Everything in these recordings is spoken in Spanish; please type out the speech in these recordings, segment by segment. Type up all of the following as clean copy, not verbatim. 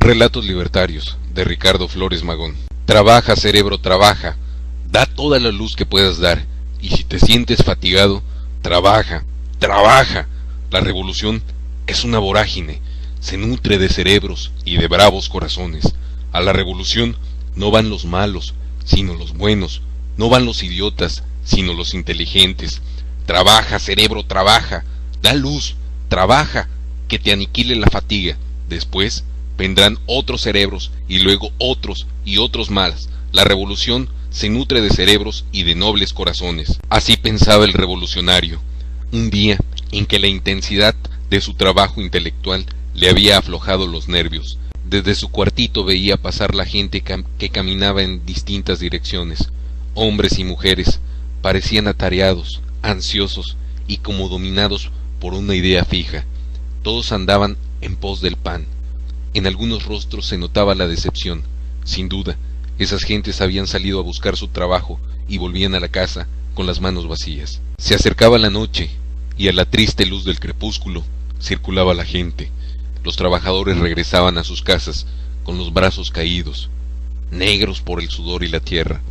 Relatos libertarios, de Ricardo Flores Magón. Trabaja, cerebro, trabaja. Da toda la luz que puedas dar. Y si te sientes fatigado, trabaja, trabaja. La revolución es una vorágine. Se nutre de cerebros y de bravos corazones. A la revolución no van los malos, sino los buenos. No van los idiotas, sino los inteligentes. Trabaja, cerebro, trabaja. Da luz, trabaja, que te aniquile la fatiga. Después vendrán otros cerebros y luego otros y otros más. La revolución se nutre de cerebros y de nobles corazones. Así pensaba el revolucionario, un día en que la intensidad de su trabajo intelectual le había aflojado los nervios. Desde su cuartito veía pasar la gente que caminaba en distintas direcciones. Hombres y mujeres parecían atareados, ansiosos y como dominados por una idea fija. Todos andaban en pos del pan. En algunos rostros se notaba la decepción. Sin duda, esas gentes habían salido a buscar su trabajo y volvían a la casa con las manos vacías. Se acercaba la noche y a la triste luz del crepúsculo circulaba la gente. Los trabajadores regresaban a sus casas con los brazos caídos, negros por el sudor y la tierra.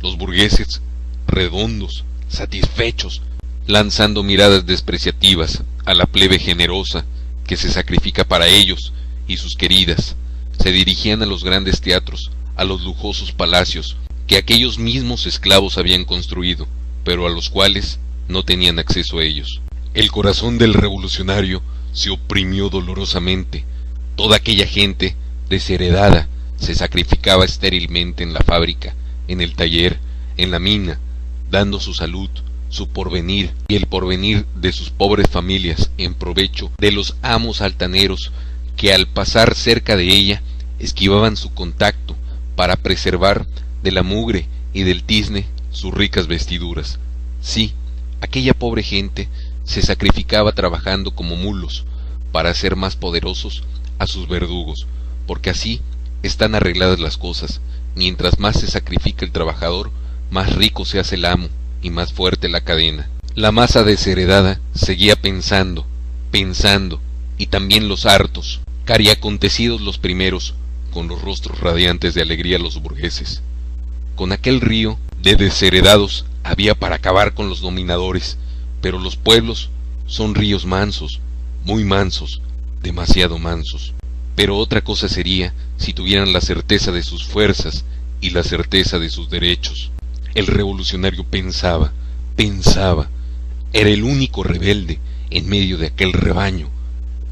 Los burgueses, redondos, satisfechos, lanzando miradas despreciativas a la plebe generosa que se sacrifica para ellos y sus queridas, se dirigían a los grandes teatros, a los lujosos palacios que aquellos mismos esclavos habían construido, pero a los cuales no tenían acceso ellos. El corazón del revolucionario se oprimió dolorosamente. Toda aquella gente desheredada se sacrificaba estérilmente en la fábrica, en el taller, en la mina, dando su salud, su porvenir y el porvenir de sus pobres familias en provecho de los amos altaneros que al pasar cerca de ella esquivaban su contacto para preservar de la mugre y del tizne sus ricas vestiduras. Sí, aquella pobre gente se sacrificaba trabajando como mulos para hacer más poderosos a sus verdugos, porque así están arregladas las cosas. Mientras más se sacrifica el trabajador, más rico se hace el amo y más fuerte la cadena. La masa desheredada seguía pensando, y también los hartos, cariacontecidos los primeros, con los rostros radiantes de alegría los burgueses. Con aquel río de desheredados había para acabar con los dominadores, pero los pueblos son ríos mansos, muy mansos, demasiado mansos. Pero otra cosa sería si tuvieran la certeza de sus fuerzas y la certeza de sus derechos. El revolucionario pensaba, era el único rebelde en medio de aquel rebaño.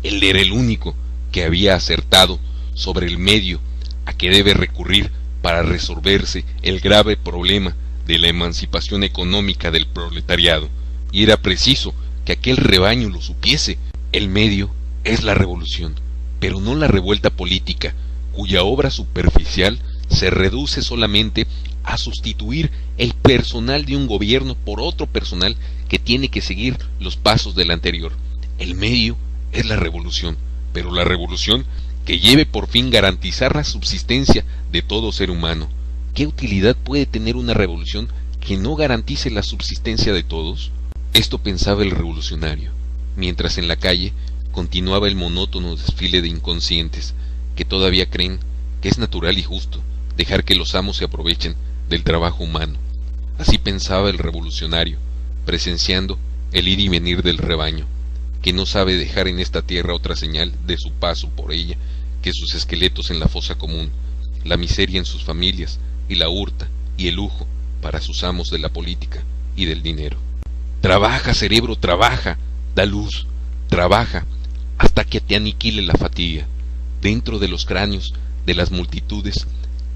Él era el único que había acertado sobre el medio a que debe recurrir para resolverse el grave problema de la emancipación económica del proletariado, y era preciso que aquel rebaño lo supiese. El medio es la revolución, pero no la revuelta política, cuya obra superficial se reduce solamente a sustituir el personal de un gobierno por otro personal que tiene que seguir los pasos del anterior. El medio es la revolución, pero la revolución que lleve por fin garantizar la subsistencia de todo ser humano. ¿Qué utilidad puede tener una revolución que no garantice la subsistencia de todos? Esto pensaba el revolucionario, mientras en la calle continuaba el monótono desfile de inconscientes que todavía creen que es natural y justo dejar que los amos se aprovechen del trabajo humano. Así pensaba el revolucionario, presenciando el ir y venir del rebaño, que no sabe dejar en esta tierra otra señal de su paso por ella que sus esqueletos en la fosa común, la miseria en sus familias y la hurta y el lujo para sus amos de la política y del dinero. Trabaja, cerebro, trabaja, da luz, trabaja, hasta que te aniquile la fatiga. Dentro de los cráneos de las multitudes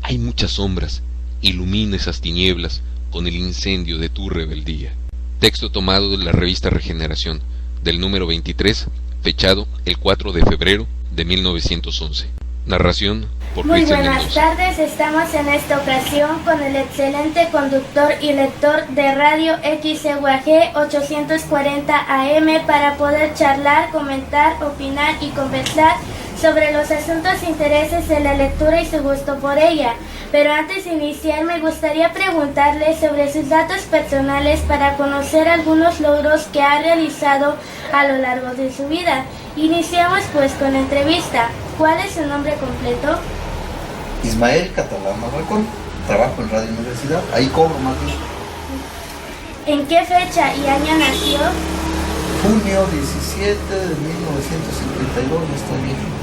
hay muchas sombras. Ilumina esas tinieblas con el incendio de tu rebeldía. Texto tomado de la revista Regeneración, del número 23, fechado el 4 de febrero de 1911. Narración por Cristian Mendoza. Muy buenas tardes, estamos en esta ocasión con el excelente conductor y lector de Radio XEUAG 840 AM para poder charlar, comentar, opinar y conversar sobre los asuntos e intereses de la lectura y su gusto por ella. Pero antes de iniciar me gustaría preguntarle sobre sus datos personales para conocer algunos logros que ha realizado a lo largo de su vida. Iniciamos pues con la entrevista. ¿Cuál es su nombre completo? Ismael Catalán Marracón, trabajo en Radio Universidad, ahí cobro más bien. ¿En qué fecha y año nació? Junio 17 de 1952, ya estoy viejito.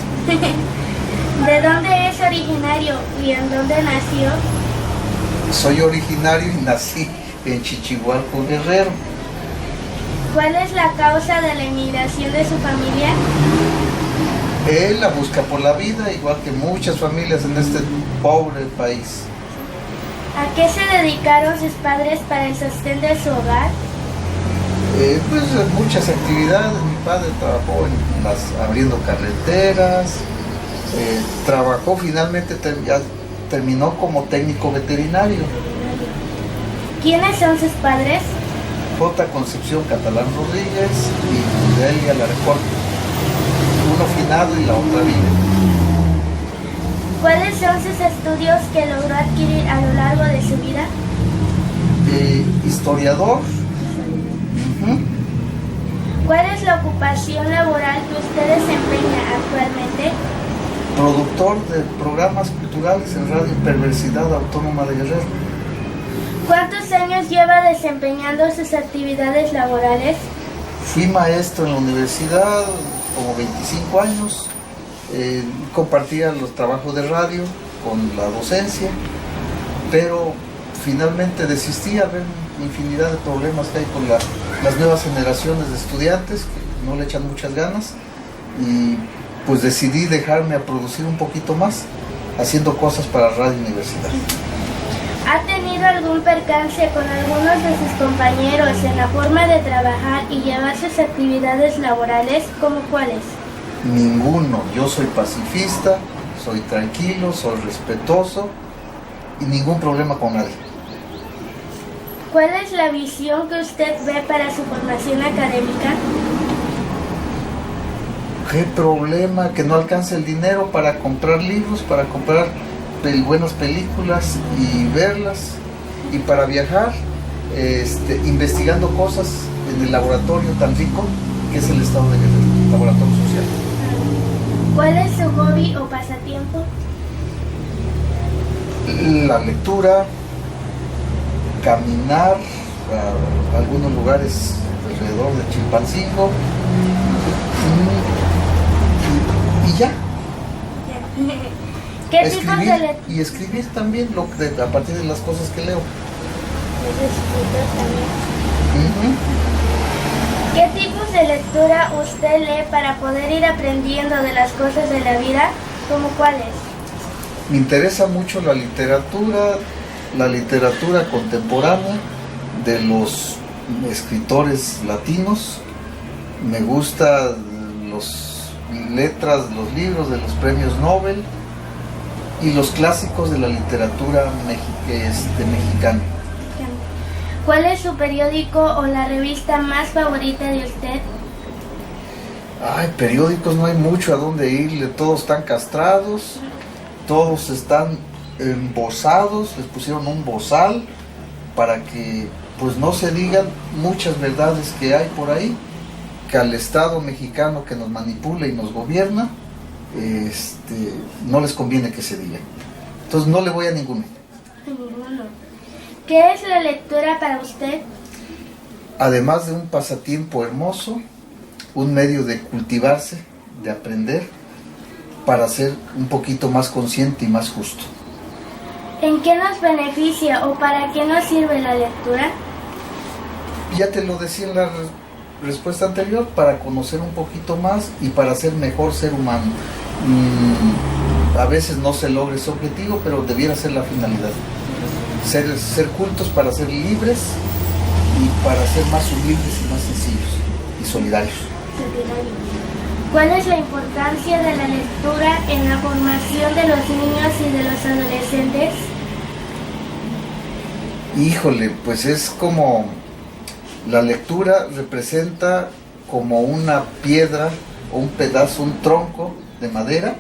¿De dónde es originario y en dónde nació? Soy originario y nací en Chichihualco, Guerrero. ¿Cuál es la causa de la emigración de su familia? Él la busca por la vida, igual que muchas familias en este pobre país. ¿A qué se dedicaron sus padres para el sostén de su hogar? Pues muchas actividades. Mi padre trabajó abriendo carreteras, trabajó finalmente, ya terminó como técnico veterinario. ¿Quiénes son sus padres? J. Concepción Catalán Rodríguez y Delia Larcón. Uno finado y la otra vive. ¿Cuáles son sus estudios que logró adquirir a lo largo de su vida? Historiador. ¿Cuál es la ocupación laboral que usted desempeña actualmente? Productor de programas culturales en Radio Perversidad Autónoma de Guerrero. ¿Cuántos años lleva desempeñando sus actividades laborales? Fui maestro en la universidad como 25 años. Compartía los trabajos de radio con la docencia, pero finalmente desistí a ver infinidad de problemas que hay con las nuevas generaciones de estudiantes que no le echan muchas ganas, y pues decidí dejarme a producir un poquito más haciendo cosas para Radio Universidad. ¿Ha tenido algún percance con algunos de sus compañeros en la forma de trabajar y llevar sus actividades laborales? ¿Cómo cuáles? Ninguno. Yo soy pacifista, soy tranquilo, soy respetuoso y ningún problema con nadie. ¿Cuál es la visión que usted ve para su formación académica? ¿Qué problema? Que no alcance el dinero para comprar libros, para comprar buenas películas y verlas, y para viajar, investigando cosas en el laboratorio tan rico que es el Estado de Guerrero, laboratorio social. ¿Cuál es su hobby o pasatiempo? La lectura, caminar a algunos lugares alrededor de Chilpancingo y ya. ¿Qué tipos de lectura? Y escribir también a partir de las cosas que leo. ¿Qué tipos de lectura usted lee para poder ir aprendiendo de las cosas de la vida? ¿Cómo cuáles? Me interesa mucho la literatura contemporánea de los escritores latinos. Me gustan los libros de los premios Nobel y los clásicos de la literatura mexicana. ¿Cuál es su periódico o la revista más favorita de usted? Ay, periódicos no hay mucho a dónde irle, todos están castrados, todos están embosados, les pusieron un bozal para que pues no se digan muchas verdades que hay por ahí, que al Estado mexicano que nos manipula y nos gobierna, no les conviene que se digan. Entonces no le voy a ninguno. ¿Qué es la lectura para usted? Además de un pasatiempo hermoso, un medio de cultivarse, de aprender, para ser un poquito más consciente y más justo. ¿En qué nos beneficia o para qué nos sirve la lectura? Ya te lo decía en la respuesta anterior, para conocer un poquito más y para ser mejor ser humano. A veces no se logra ese objetivo, pero debiera ser la finalidad. Ser cultos para ser libres y para ser más humildes y más sencillos y solidarios. ¿Cuál es la importancia de la lectura en la formación de los niños y de los adolescentes? Híjole, pues es como la lectura representa como una piedra o un pedazo, un tronco de madera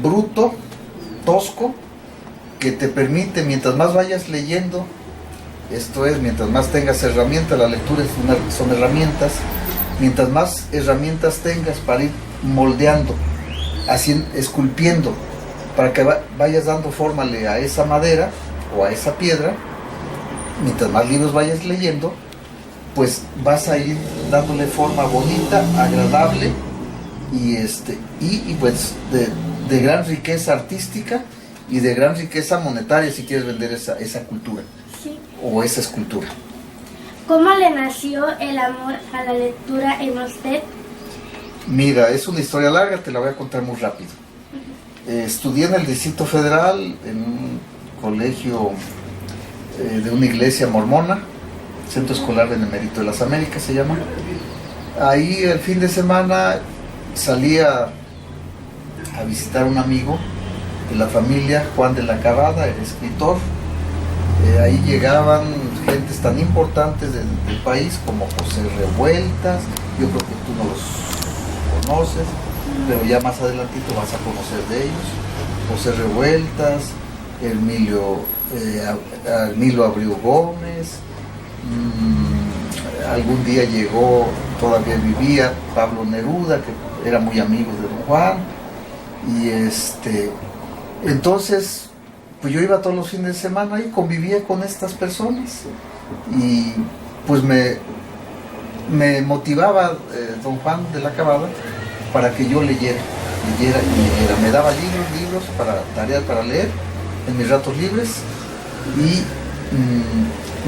bruto, tosco, que te permite, mientras más vayas leyendo, esto es, mientras más tengas herramientas, la lectura son herramientas, mientras más herramientas tengas para ir moldeando esculpiendo, para que vayas dando forma a esa madera o a esa piedra. Mientras más libros vayas leyendo, pues vas a ir dándole forma bonita, agradable y pues de gran riqueza artística y de gran riqueza monetaria si quieres vender esa cultura, Sí. o esa escultura. ¿Cómo le nació el amor a la lectura en usted? Mira, es una historia larga, te la voy a contar muy rápido. Estudié en el Distrito Federal, en un colegio de una iglesia mormona, Centro Escolar Benemérito de las Américas se llama. Ahí el fin de semana salía a visitar a un amigo de la familia, Juan de la Cabada, el escritor. Ahí llegaban gentes tan importantes del país como José Revueltas. Yo creo que tú no los conoces, pero ya más adelantito vas a conocer de ellos. José Revueltas, Emilio Abreu Gómez. Algún día llegó, todavía vivía, Pablo Neruda, que era muy amigo de don Juan. Y entonces pues yo iba todos los fines de semana y convivía con estas personas, y pues me motivaba don Juan de la Cabada para que yo leyera. Me daba libros para tareas para leer en mis ratos libres, y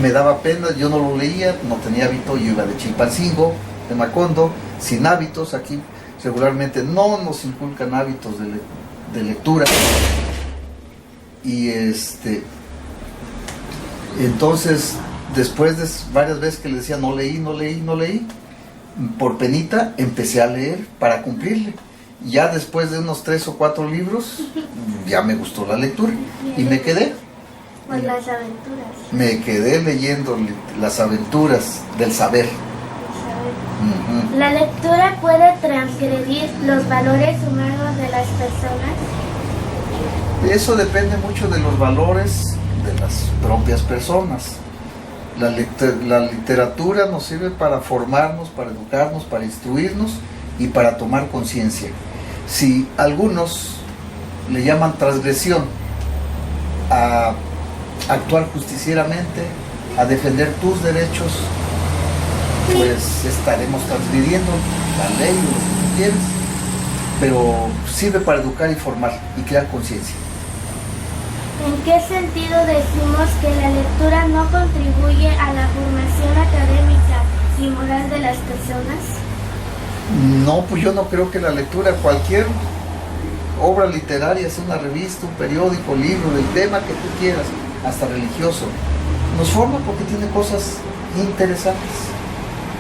me daba pena, yo no lo leía, no tenía hábito. Yo iba de Chilpancingo, de Macondo, sin hábitos. Aquí regularmente no nos inculcan hábitos de lectura. Y entonces, después de varias veces que le decía no leí, por penita empecé a leer para cumplirle. Ya después de unos 3 o 4 libros, ya me gustó la lectura y me quedé. Pues las aventuras. Me quedé leyendo las aventuras del saber. ¿La lectura puede transgredir los valores humanos de las personas? Eso depende mucho de los valores de las propias personas. La literatura nos sirve para formarnos, para educarnos, para instruirnos y para tomar conciencia. Si algunos le llaman transgresión a actuar justicieramente, a defender tus derechos, pues estaremos transgrediendo la ley o lo que tú quieras, pero sirve para educar y formar y crear conciencia. ¿En qué sentido decimos que la lectura no contribuye a la formación académica y moral de las personas? No, pues yo no creo que la lectura, cualquier obra literaria, sea una revista, un periódico, libro, del tema que tú quieras, hasta religioso, nos forma porque tiene cosas interesantes.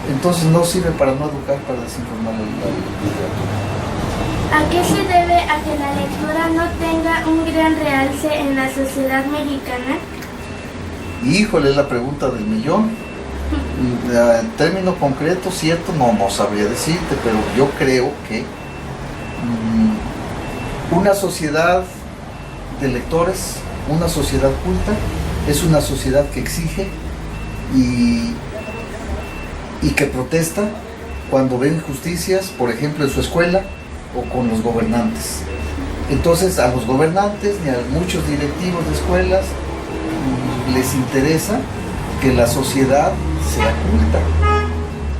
Entonces no sirve para no educar, para desinformar la literatura. ¿A qué se debe a que la lectura no tenga un gran realce en la sociedad mexicana? Híjole, es la pregunta del millón. En términos concretos, cierto, no sabría decirte, pero yo creo que una sociedad de lectores, una sociedad culta, es una sociedad que exige y que protesta cuando ve injusticias, por ejemplo, en su escuela o con los gobernantes. Entonces a los gobernantes ni a muchos directivos de escuelas les interesa que la sociedad sea culta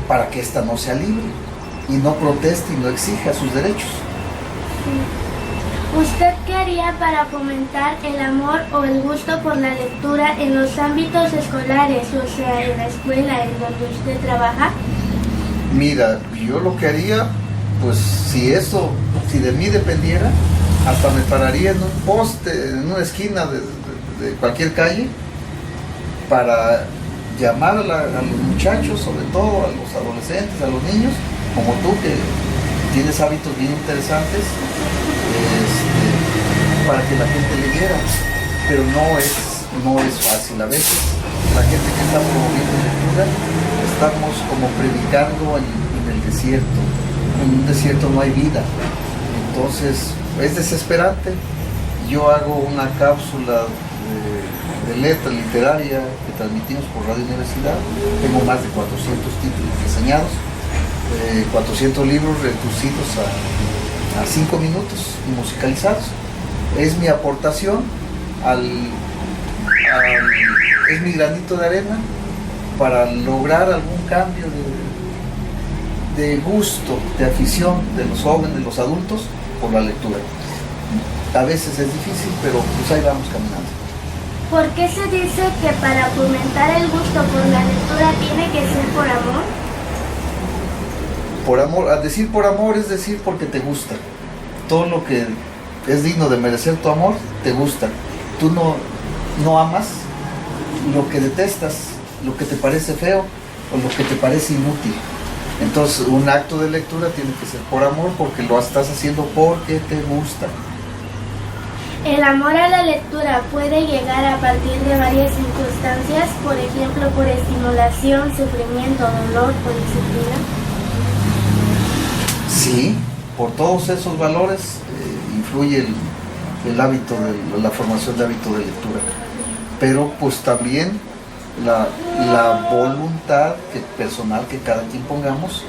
para que ésta no sea libre y no proteste y no exija sus derechos. ¿Usted qué haría para fomentar el amor o el gusto por la lectura en los ámbitos escolares, o sea, en la escuela en donde usted trabaja? Mira, yo lo que haría, pues si de mí dependiera, hasta me pararía en un poste, en una esquina de cualquier calle, para llamar a los muchachos, sobre todo a los adolescentes, a los niños, como tú, que tienes hábitos bien interesantes, para que la gente leyera. Pero no es fácil. A veces la gente que está promoviendo lectura, estamos como predicando en el desierto. En un desierto no hay vida. Entonces es desesperante. Yo hago una cápsula de letra literaria que transmitimos por Radio Universidad. Tengo más de 400 títulos diseñados, 400 libros reducidos a 5 minutos musicalizados. Es mi aportación es mi granito de arena para lograr algún cambio de gusto, de afición de los jóvenes, los adultos por la lectura. A veces es difícil, pero pues ahí vamos caminando. ¿Por qué se dice que para fomentar el gusto por la lectura tiene que ser por amor? Por amor, al decir por amor es decir porque te gusta. Todo lo que es digno de merecer tu amor, te gusta. Tú no amas lo que detestas, lo que te parece feo o lo que te parece inútil. Entonces un acto de lectura tiene que ser por amor porque lo estás haciendo porque te gusta. El amor a la lectura puede llegar a partir de varias circunstancias, por ejemplo, por estimulación, sufrimiento, dolor, por disciplina. Sí, por todos esos valores influye el hábito, la formación de hábito de lectura. Pero pues también la voluntad personal que cada quien pongamos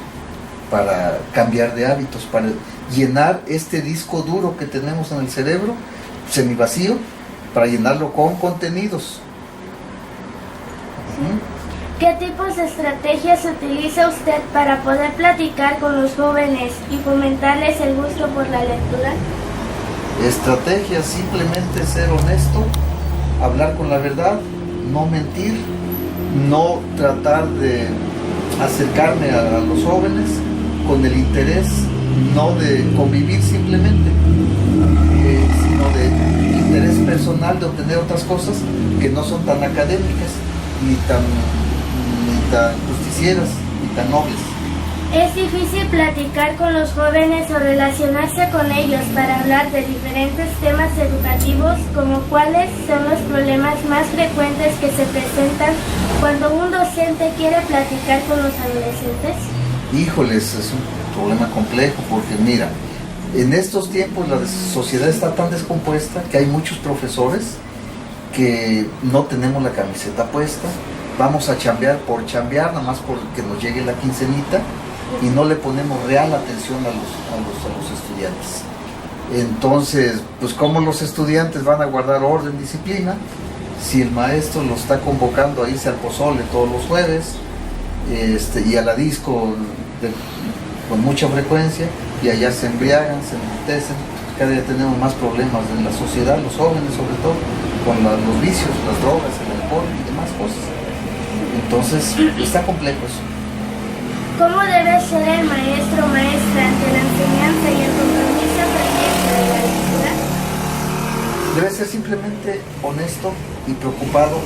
para cambiar de hábitos, para llenar este disco duro que tenemos en el cerebro, semivacío, para llenarlo con contenidos. ¿Qué tipos de estrategias utiliza usted para poder platicar con los jóvenes y fomentarles el gusto por la lectura? Estrategias, simplemente ser honesto, hablar con la verdad, no mentir, no tratar de acercarme a los jóvenes con el interés no de convivir simplemente, sino de interés personal de obtener otras cosas que no son tan académicas, ni tan justicieras, ni tan nobles. Es difícil platicar con los jóvenes o relacionarse con ellos para hablar de diferentes temas educativos, como cuáles son los problemas más frecuentes que se presentan cuando un docente quiere platicar con los adolescentes. Híjoles, es un problema complejo porque mira, en estos tiempos la sociedad está tan descompuesta que hay muchos profesores que no tenemos la camiseta puesta, vamos a chambear por chambear, nada más porque nos llegue la quincenita, y no le ponemos real atención a los estudiantes. Entonces, pues ¿cómo los estudiantes van a guardar orden, disciplina, si el maestro los está convocando a irse al pozole todos los jueves y a la disco con mucha frecuencia, y allá se embriagan, se enmutecen? Cada día tenemos más problemas en la sociedad, los jóvenes sobre todo, con los vicios, las drogas, el alcohol y demás cosas. Entonces, está complejo eso. ¿Cómo debe ser el maestro o maestra ante la enseñanza y el compromiso pendiente de la lectura? Debe ser simplemente honesto y preocupado,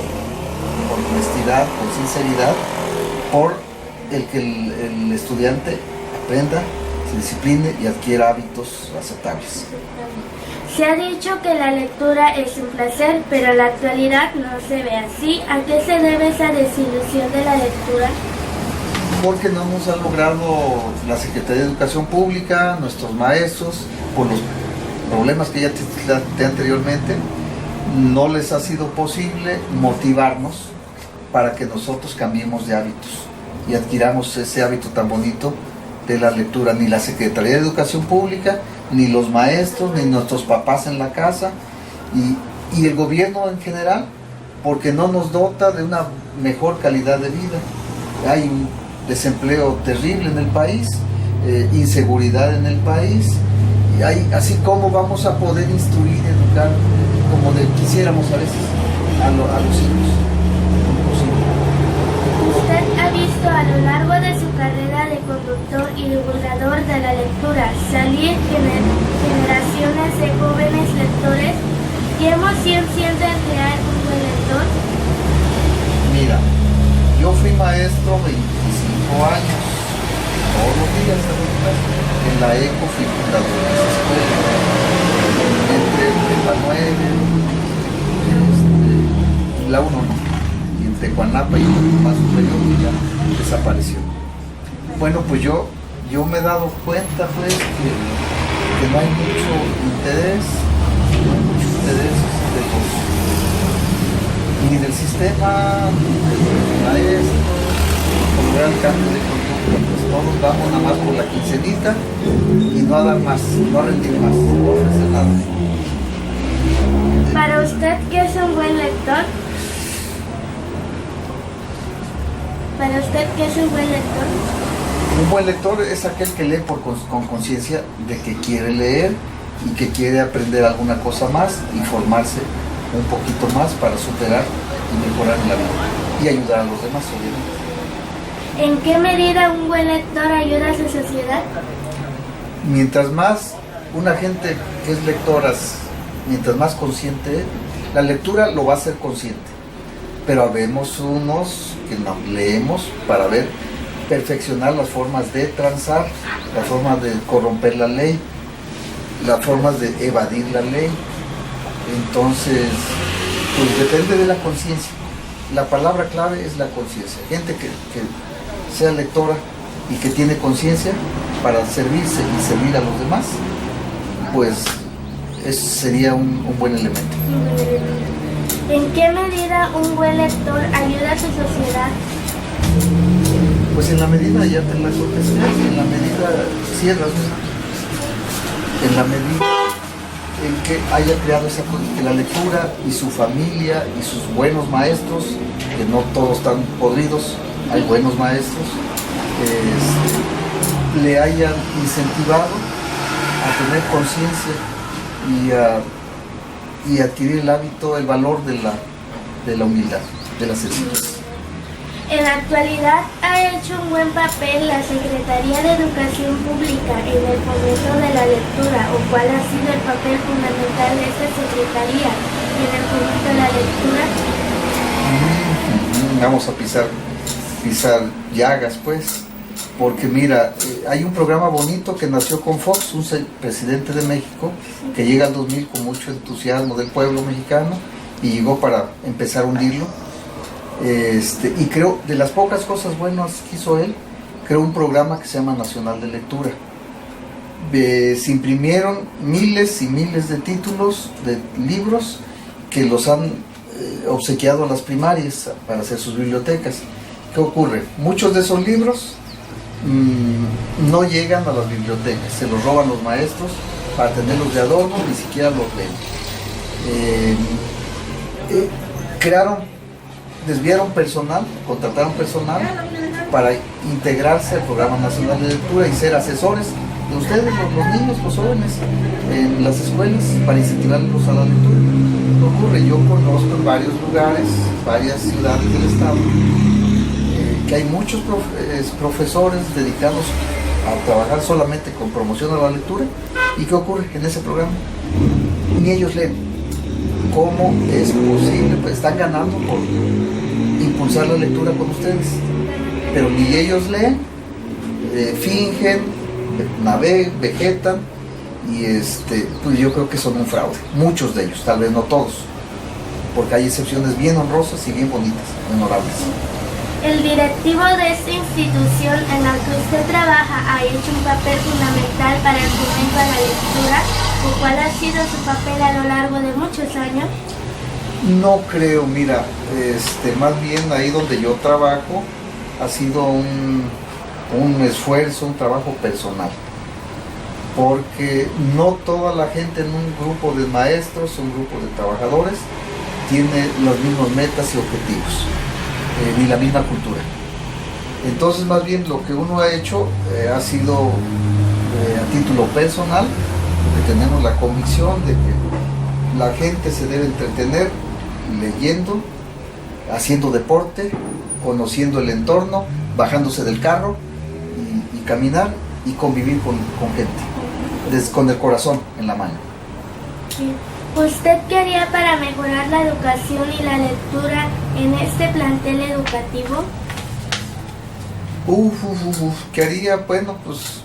con honestidad, con sinceridad, por el que el estudiante aprenda, se discipline y adquiera hábitos aceptables. Se ha dicho que la lectura es un placer, pero en la actualidad no se ve así. ¿A qué se debe esa desilusión de la lectura? Porque no nos ha logrado la Secretaría de Educación Pública, nuestros maestros, por los problemas que ya te planteé anteriormente, no les ha sido posible motivarnos para que nosotros cambiemos de hábitos y adquiramos ese hábito tan bonito de la lectura. Ni la Secretaría de Educación Pública, ni los maestros, ni nuestros papás en la casa, y el gobierno en general, porque no nos dota de una mejor calidad de vida. Hay un desempleo terrible en el país, inseguridad en el país, y así como vamos a poder instruir, educar como quisiéramos a veces a los hijos. ¿Usted ha visto a lo largo de su carrera de conductor y divulgador de la lectura salir generaciones de jóvenes lectores? ¿Qué emoción siente al crear un buen lector? Mira, yo fui maestro 25 años, todos los días en la ECO, fui fundador de esa escuela, entre la 9, la 1 no, y en Tecuanapa y el más superior ya desapareció. Bueno, pues yo me he dado cuenta pues que no hay mucho interés, ni del sistema, ni del maestro, por lograr el cambio de conducta. todos vamos nada más por la quincenita y no a dar más, no a rendir más, no a ofrecer nada. Para usted, ¿qué es un buen lector? Para usted, ¿qué es un buen lector? Un buen lector es aquel que lee con conciencia de que quiere leer y que quiere aprender alguna cosa más y formarse un poquito más para superar y mejorar en la vida y ayudar a los demás, obviamente. ¿En qué medida un buen lector ayuda a su sociedad? Mientras más una gente que es lectora, mientras más consciente, la lectura lo va a hacer consciente. Pero habemos unos que no leemos para ver, perfeccionar las formas de transar, las formas de corromper la ley, las formas de evadir la ley. Entonces, pues depende de la conciencia. La palabra clave es la conciencia. Gente que sea lectora y que tiene conciencia para servirse y servir a los demás, pues ese sería un buen elemento. ¿En qué medida un buen lector ayuda a su sociedad? Pues en la medida, ya te la contesté, en la medida, cierras, en la medida en que haya creado esa cosa, que la lectura y su familia y sus buenos maestros, que no todos están podridos, hay buenos maestros, le hayan incentivado a tener conciencia y adquirir el hábito, el valor de la humildad, de la sencillez. En la actualidad ha hecho un buen papel la Secretaría de Educación Pública en el fomento de la lectura, o cuál ha sido el papel fundamental de esta Secretaría en el fomento de la lectura. Vamos a pisar llagas, pues, porque mira, hay un programa bonito que nació con Fox, un presidente de México, que llega al 2000 con mucho entusiasmo del pueblo mexicano y llegó para empezar a hundirlo. Y creo, de las pocas cosas buenas que hizo él, creó un programa que se llama Nacional de Lectura. Se imprimieron miles y miles de títulos de libros que los han obsequiado a las primarias para hacer sus bibliotecas. ¿Qué ocurre? Muchos de esos libros no llegan a las bibliotecas, se los roban los maestros para tenerlos de adorno, ni siquiera los leen. Desviaron personal, contrataron personal para integrarse al Programa Nacional de Lectura y ser asesores de ustedes, los niños, los jóvenes, en las escuelas, para incentivarlos a la lectura. ¿Qué ocurre? Yo conozco en varios lugares, varias ciudades del estado, que hay muchos profesores dedicados a trabajar solamente con promoción a la lectura. ¿Y qué ocurre en ese programa? Ni ellos leen. ¿Cómo es posible? Pues están ganando por impulsar la lectura con ustedes, pero ni ellos leen, fingen, vegetan, y pues yo creo que son un fraude, muchos de ellos, tal vez no todos, porque hay excepciones bien honrosas y bien bonitas, honorables. El directivo de esta institución en la que usted trabaja ha hecho un papel fundamental para el fomento a la lectura, ¿o cuál ha sido su papel a lo largo de muchos años? No creo, mira, más bien ahí donde yo trabajo ha sido un esfuerzo, un trabajo personal, porque no toda la gente en un grupo de maestros, un grupo de trabajadores, tiene las mismas metas y objetivos. Ni la misma cultura. Entonces, más bien lo que uno ha hecho ha sido a título personal, porque tenemos la convicción de que la gente se debe entretener leyendo, haciendo deporte, conociendo el entorno, bajándose del carro y caminar y convivir con gente, con el corazón en la mano. Sí. ¿Usted qué haría para mejorar la educación y la lectura en este plantel educativo? ¿Qué haría? Bueno, pues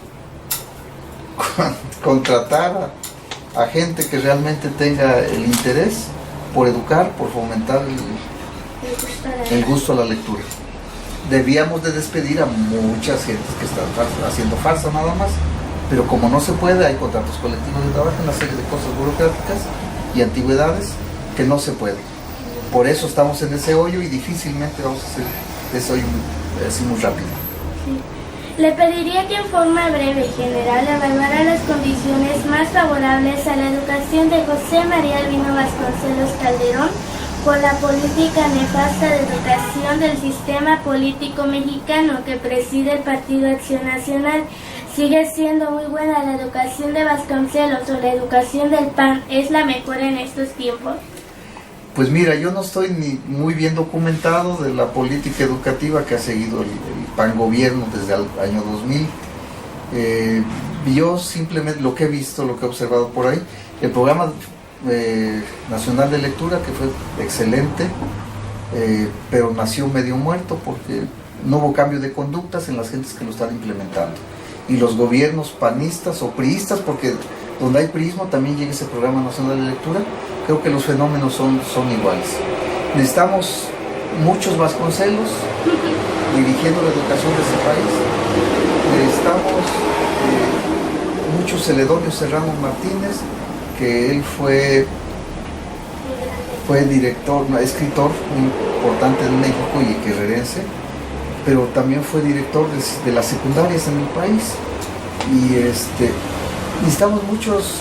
contratar a gente que realmente tenga el interés por educar, por fomentar el gusto a la lectura. Debíamos de despedir a muchas gentes que están haciendo farsa nada más, pero como no se puede, hay contratos colectivos de trabajo, una serie de cosas burocráticas y antigüedades que no se puede. Por eso estamos en ese hoyo y difícilmente vamos a hacer ese hoyo así muy rápido. Sí. Le pediría que en forma breve y general evaluara las condiciones más favorables a la educación de José María Albino Vasconcelos Calderón por la política nefasta de educación del sistema político mexicano que preside el Partido Acción Nacional. ¿Sigue siendo muy buena la educación de Vasconcelos o la educación del PAN es la mejor en estos tiempos? Pues mira, yo no estoy ni muy bien documentado de la política educativa que ha seguido el PAN gobierno desde el año 2000. Yo simplemente lo que he visto, lo que he observado por ahí, el programa nacional de lectura, que fue excelente, pero nació medio muerto porque no hubo cambio de conductas en las gentes que lo están implementando. Y los gobiernos panistas o priistas, porque donde hay priismo también llega ese programa nacional de lectura, creo que los fenómenos son iguales. Necesitamos muchos Vasconcelos dirigiendo la educación de este país. Necesitamos muchos Celedonio Serrano Martínez, que él fue escritor muy importante en México y guerrerense, pero también fue director de las secundarias en el país. Y necesitamos muchos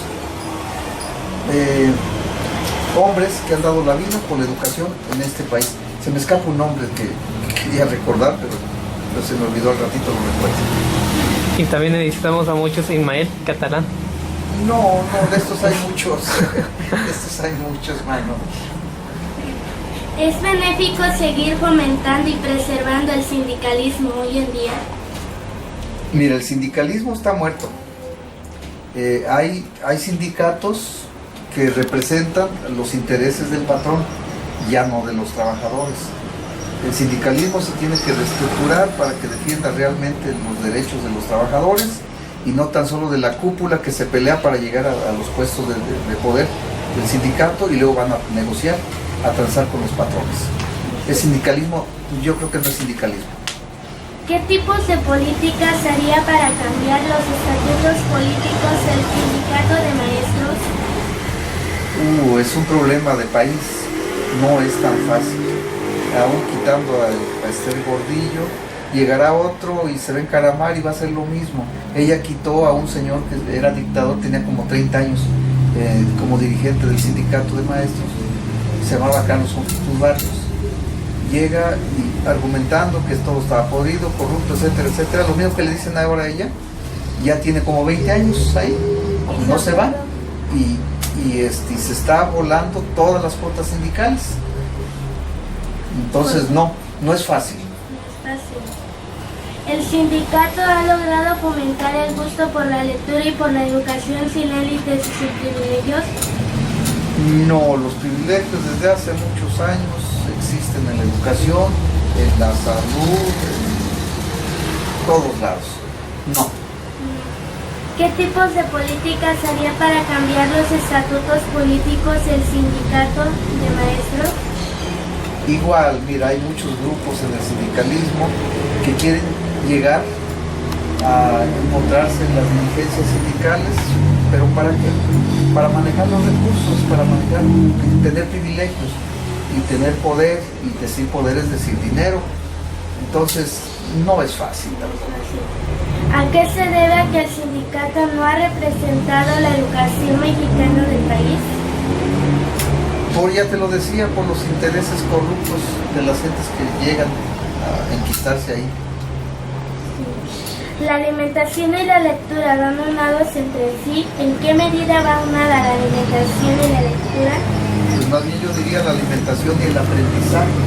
hombres que han dado la vida por la educación en este país. Se me escapa un nombre que quería recordar, pero se me olvidó, al ratito lo recuerdo. Y también necesitamos a muchos Ismael Catalán. No, de estos hay muchos. De estos hay muchos, mano. ¿Es benéfico seguir fomentando y preservando el sindicalismo hoy en día? Mira, el sindicalismo está muerto. Hay sindicatos que representan los intereses del patrón, ya no de los trabajadores. El sindicalismo se tiene que reestructurar para que defienda realmente los derechos de los trabajadores y no tan solo de la cúpula que se pelea para llegar a los puestos de poder del sindicato y luego van a negociar, a transar con los patrones. El sindicalismo, yo creo que no es sindicalismo. ¿Qué tipos de políticas haría para cambiar los estatutos políticos del sindicato de maestros? Es un problema de país, no es tan fácil. Aún quitando a Esther Gordillo, llegará otro y se va a encaramar y va a ser lo mismo. Ella quitó a un señor que era dictador, tenía como 30 años como dirigente del sindicato de maestros, se llamaba Carlos Confutus Barrios. Llega y argumentando que todo estaba podrido, corrupto, etcétera, etcétera. Lo mismo que le dicen ahora a ella, ya tiene como 20 años ahí, no se va y se está volando todas las cuotas sindicales. Entonces no es fácil. ¿El sindicato ha logrado fomentar el gusto por la lectura y por la educación sin élites y sin privilegios? No, los privilegios desde hace muchos años existen en la educación, en la salud, en todos lados. No. ¿Qué tipos de políticas haría para cambiar los estatutos políticos del sindicato de maestros? Igual, mira, hay muchos grupos en el sindicalismo que quieren llegar a encontrarse en las dirigencias sindicales, pero ¿para qué? Para manejar los recursos, para tener privilegios y tener poder, y decir poder es decir dinero. Entonces, no es fácil, la verdad. ¿A qué se debe que el sindicato no ha representado la educación mexicana del país? Ya te lo decía, por los intereses corruptos de las gentes que llegan a enquistarse ahí. La alimentación y la lectura van unados entre sí. ¿En qué medida va unada la alimentación y la lectura? Pues más bien yo diría la alimentación y el aprendizaje,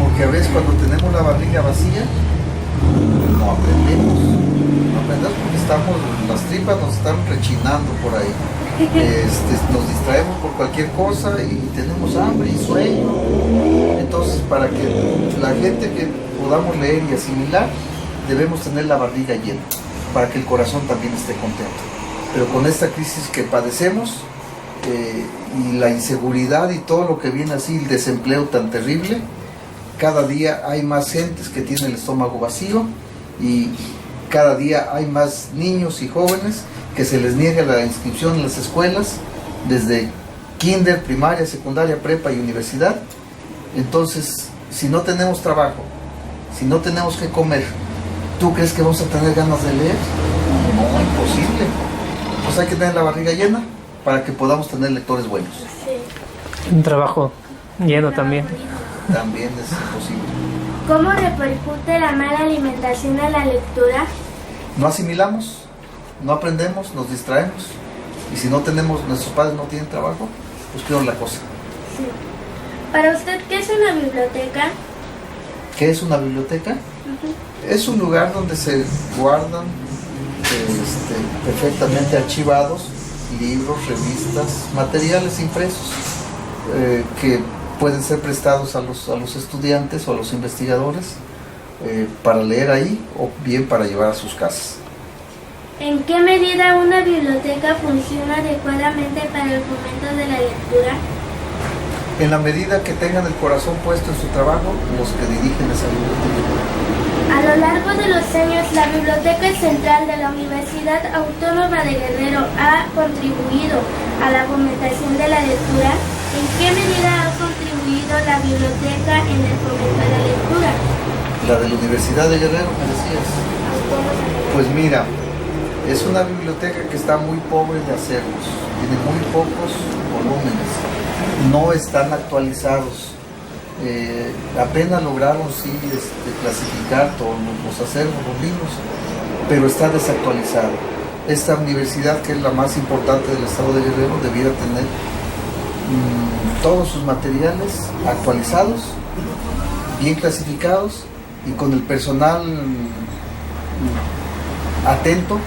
porque a veces cuando tenemos la barriga vacía, no aprendemos porque las tripas nos están rechinando por ahí. Nos distraemos por cualquier cosa y tenemos hambre y sueño. Entonces, para que la gente que podamos leer y asimilar, debemos tener la barriga llena, para que el corazón también esté contento. Pero con esta crisis que padecemos, y la inseguridad y todo lo que viene así, el desempleo tan terrible, cada día hay más gentes que tienen el estómago vacío y cada día hay más niños y jóvenes que se les niega la inscripción en las escuelas, desde kinder, primaria, secundaria, prepa y universidad. Entonces, si no tenemos trabajo, si no tenemos que comer, ¿Tú crees que vamos a tener ganas de leer? No, imposible. Pues hay que tener la barriga llena para que podamos tener lectores buenos. Sí. Un trabajo lleno también. También es imposible. ¿Cómo repercute la mala alimentación a la lectura? No asimilamos, no aprendemos, nos distraemos. Y si no tenemos, nuestros padres no tienen trabajo, pues peor la cosa. Sí. Para usted, ¿qué es una biblioteca? ¿Qué es una biblioteca? Es un lugar donde se guardan perfectamente archivados libros, revistas, materiales impresos que pueden ser prestados a los estudiantes o a los investigadores para leer ahí o bien para llevar a sus casas. ¿En qué medida una biblioteca funciona adecuadamente para el fomento de la lectura? En la medida que tengan el corazón puesto en su trabajo, los que dirigen esa biblioteca. A lo largo de los años, la Biblioteca Central de la Universidad Autónoma de Guerrero ha contribuido a la fomentación de la lectura. ¿En qué medida ha contribuido la biblioteca en el fomento de la lectura? La de la Universidad de Guerrero, me decías. Pues mira, es una biblioteca que está muy pobre de acervos, tiene muy pocos volúmenes, no están actualizados. Apenas lograron clasificar todos los acervos, los libros, pero está desactualizado. Esta universidad, que es la más importante del estado de Guerrero, debiera tener todos sus materiales actualizados, bien clasificados y con el personal atento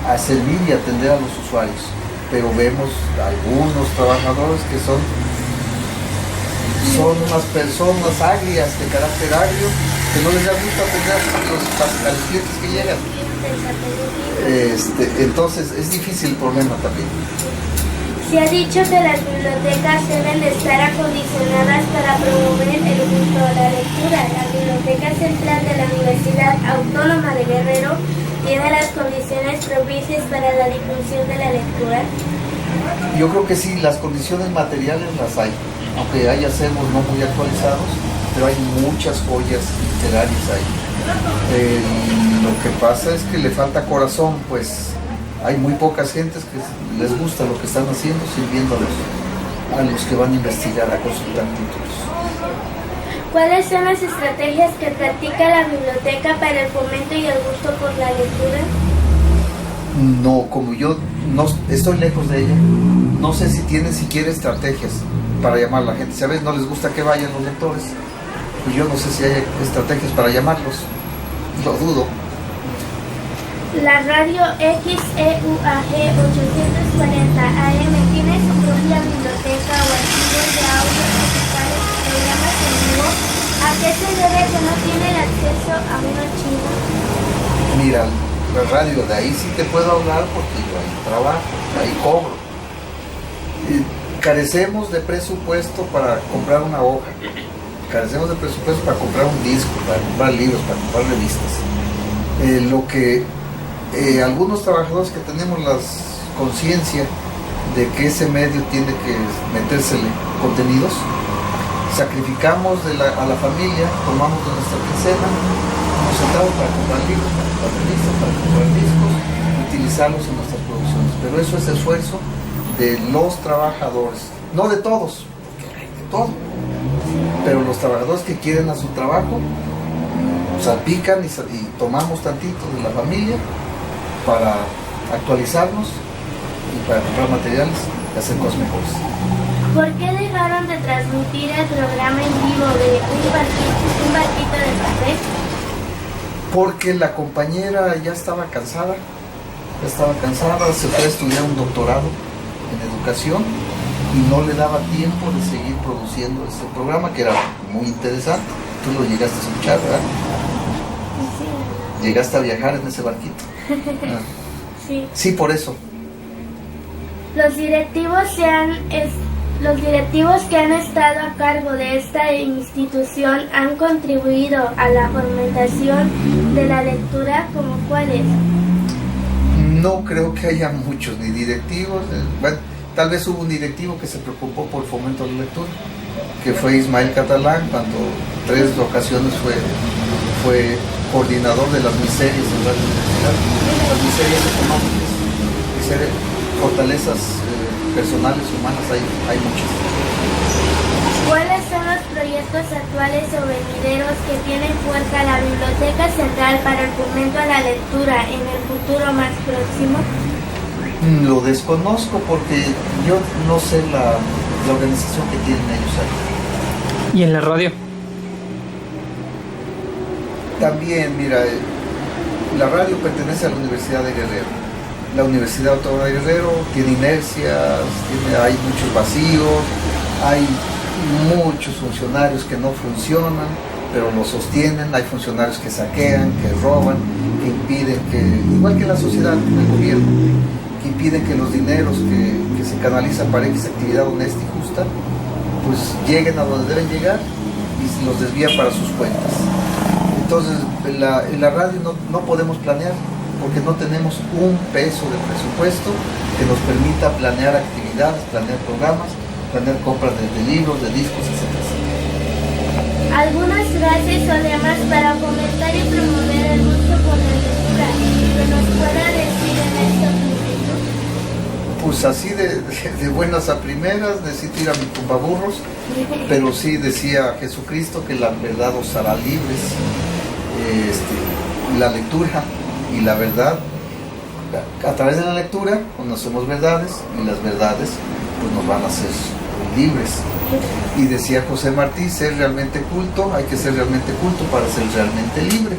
a servir y atender a los usuarios. Pero vemos algunos trabajadores que son unas personas agrias, de carácter agrio, que no les da gusto atender a los clientes que llegan. Entonces es difícil el problema también. Se ha dicho que las bibliotecas deben de estar acondicionadas para promover el gusto a la lectura. La Biblioteca Central de la Universidad Autónoma de Guerrero tiene las condiciones propicias para la difusión de la lectura. Yo creo que sí, las condiciones materiales las hay, aunque hay acervos no muy actualizados, pero hay muchas joyas literarias ahí. Lo que pasa es que le falta corazón, pues hay muy pocas gentes que les gusta lo que están haciendo, sirviendo a los que van a investigar, a consultar títulos. ¿Cuáles son las estrategias que practica la biblioteca para el fomento y el gusto por la lectura? No, como yo no estoy lejos de ella, no sé si tienen siquiera estrategias para llamar a la gente. Si a veces no les gusta que vayan los lectores, pues yo no sé si hay estrategias para llamarlos, lo dudo. La radio XEUAG 840 AM tiene su propia biblioteca o archivos de audio musicales y programas en vivo. ¿A qué se debe que no tienen acceso a un archivo? Mira, la radio, de ahí sí te puedo hablar porque yo ahí trabajo, ahí cobro. Carecemos de presupuesto para comprar una hoja, carecemos de presupuesto para comprar un disco, para comprar libros, para comprar revistas. Lo que algunos trabajadores que tenemos la conciencia de que ese medio tiene que metérsele contenidos, sacrificamos a la familia, tomamos de nuestra quincena, nos sentamos para comprar libros, para comprar revistas, para comprar discos, utilizarlos en nuestras producciones. Pero eso es esfuerzo de los trabajadores, no de todos, porque hay de todo, pero los trabajadores que quieren a su trabajo salpican y tomamos tantito de la familia para actualizarnos y para comprar materiales y hacer cosas mejores. ¿Por qué dejaron de transmitir el programa en vivo de un barquito de papel? Porque la compañera ya estaba cansada, se fue a estudiar un doctorado en educación y no le daba tiempo de seguir produciendo este programa, que era muy interesante. Tú lo llegaste a escuchar, ¿verdad? Sí. Llegaste a viajar en ese barquito. Sí. Sí, por eso. Los directivos que han estado a cargo de esta institución han contribuido a la fomentación de la lectura, ¿como cuáles? No creo que haya muchos, ni directivos. Bueno, tal vez hubo un directivo que se preocupó por el fomento de la lectura, que fue Ismael Catalán, cuando 3 ocasiones fue fue coordinador de las miserias en Radio Universidad, las miserias económicas, fortalezas personales, humanas, hay muchas. ¿Cuáles son los proyectos actuales o venideros que tiene en puerta la Biblioteca Central para el fomento a la lectura en el futuro más próximo? Lo desconozco porque yo no sé la organización que tienen ellos ahí. ¿Y en la radio? También, mira, la radio pertenece a la Universidad de Guerrero. La Universidad Autónoma de Guerrero tiene inercias, hay muchos vacíos, hay muchos funcionarios que no funcionan, pero lo sostienen, hay funcionarios que saquean, que roban, que impiden que, igual que la sociedad, el gobierno, que impiden que los dineros que se canalizan para X actividad honesta y justa, pues lleguen a donde deben llegar y los desvían para sus cuentas. Entonces, en la radio no podemos planear, porque no tenemos un peso de presupuesto que nos permita planear actividades, planear programas, planear compras de libros, de discos, etc. Algunas frases o lemas para fomentar y promover el gusto por la lectura que nos pueda decir en este momento. Pues así de buenas a primeras, necesito ir a mi tumbaburros, pero sí decía Jesucristo que la verdad os hará libres. La lectura y la verdad, a través de la lectura conocemos verdades y las verdades pues nos van a hacer libres. Y decía José Martí, ser realmente culto, hay que ser realmente culto para ser realmente libre.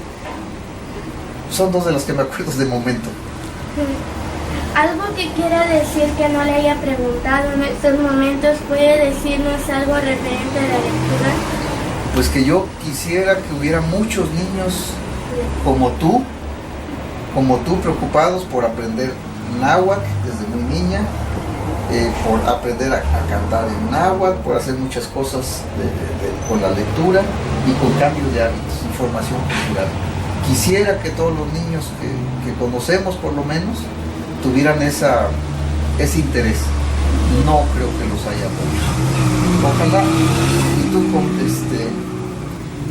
Son dos de las que me acuerdo de momento. Algo que quiera decir que no le haya preguntado en estos momentos, ¿puede decirnos algo referente a la lectura? Pues que yo quisiera que hubiera muchos niños como tú preocupados por aprender náhuatl desde muy niña, por aprender a cantar en náhuatl, por hacer muchas cosas con la lectura y con cambio de hábitos y formación cultural. Quisiera que todos los niños que conocemos por lo menos tuvieran ese interés. No creo que los haya muchos. Ojalá y tú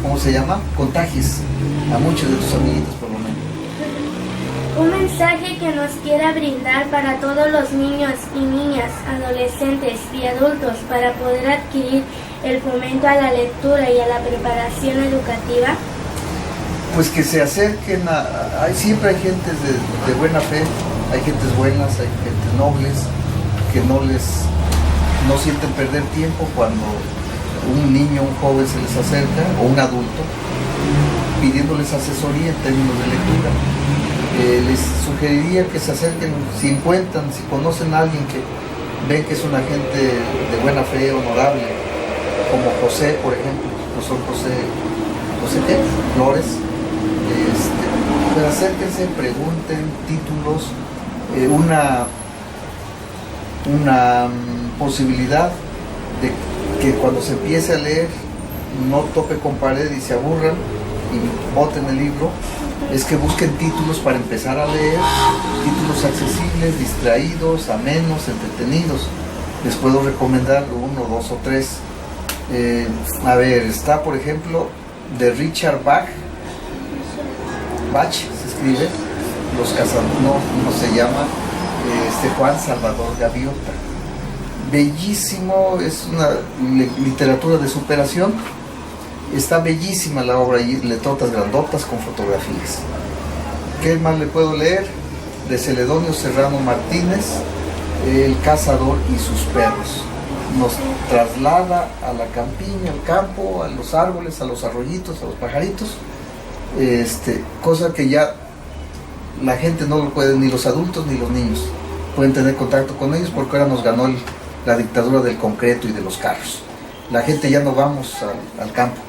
¿cómo se llama? Contagies a muchos de tus amiguitos por lo menos. Un mensaje que nos quiera brindar para todos los niños y niñas, adolescentes y adultos para poder adquirir el fomento a la lectura y a la preparación educativa. Pues que se acerquen siempre hay gentes de buena fe, hay gentes buenas, hay gentes nobles, que no sienten perder tiempo cuando un niño, un joven se les acerca, o un adulto, pidiéndoles asesoría en términos de lectura. Les sugeriría que se acerquen, si conocen a alguien que ven que es una gente de buena fe, honorable, como José, por ejemplo, profesor José Flores, pues acérquense, pregunten títulos, una posibilidad de que cuando se empiece a leer no tope con pared y se aburran y boten el libro, es que busquen títulos para empezar a leer, títulos accesibles, distraídos, amenos, entretenidos. Les puedo recomendar 1, 2 o 3. Está por ejemplo de Richard Bach se escribe, Los Cazadores, no se llama, Juan Salvador Gaviota. Bellísimo, es una literatura de superación. Está bellísima la obra, y letrotas grandotas con fotografías. ¿Qué más le puedo leer? De Celedonio Serrano Martínez, El Cazador y sus perros. Nos traslada a la campiña, al campo, a los árboles, a los arroyitos, a los pajaritos, cosa que ya la gente no lo puede, ni los adultos ni los niños pueden tener contacto con ellos, porque ahora nos ganó la dictadura del concreto y de los carros. La gente ya no vamos al campo.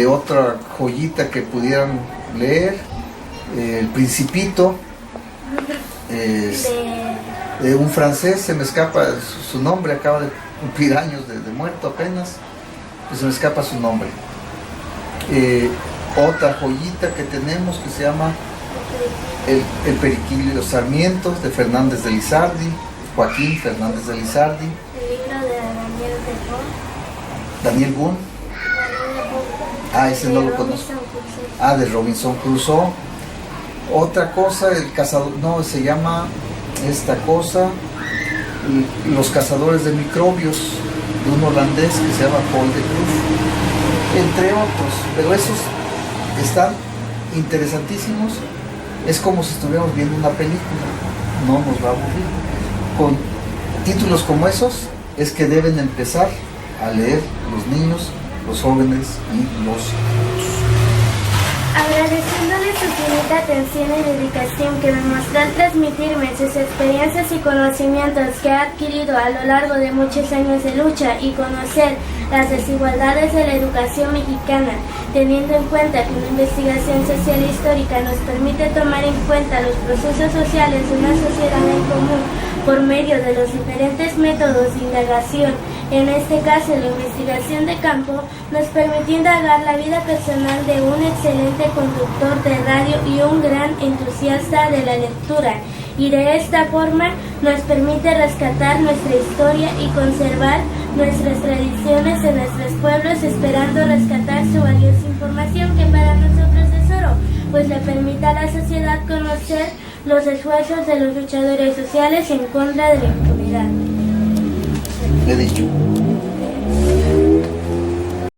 Otra joyita que pudieran leer, El Principito, de un francés, se me escapa su nombre, acaba de cumplir años de muerto apenas, pues se me escapa su nombre. Otra joyita que tenemos que se llama El Periquillo y los Sarmientos, de Fernández de Lizardi, Joaquín Fernández de Lizardi. El libro de Daniel Boone. Ah, ese no lo conozco. Robinson Crusoe. Ah, de Robinson Crusoe. Otra cosa, el cazador, no, se llama esta cosa, Los cazadores de microbios, de un holandés que se llama Paul de Cruz, entre otros, pero esos están interesantísimos. Es como si estuviéramos viendo una película, no nos va a aburrir. Con títulos como esos es que deben empezar a leer los niños, los jóvenes y los adultos. Agradeciéndole su infinita atención y dedicación que demostró al transmitirme sus experiencias y conocimientos que ha adquirido a lo largo de muchos años de lucha y conocer las desigualdades de la educación mexicana, teniendo en cuenta que una investigación social e histórica nos permite tomar en cuenta los procesos sociales de una sociedad en común por medio de los diferentes métodos de indagación. En este caso, la investigación de campo nos permitió indagar la vida personal de un excelente conductor de radio y un gran entusiasta de la lectura, y de esta forma nos permite rescatar nuestra historia y conservar nuestras tradiciones en nuestros pueblos, esperando rescatar su valiosa información que para nosotros es oro, pues le permite a la sociedad conocer los esfuerzos de los luchadores sociales en contra de la impunidad. He dicho.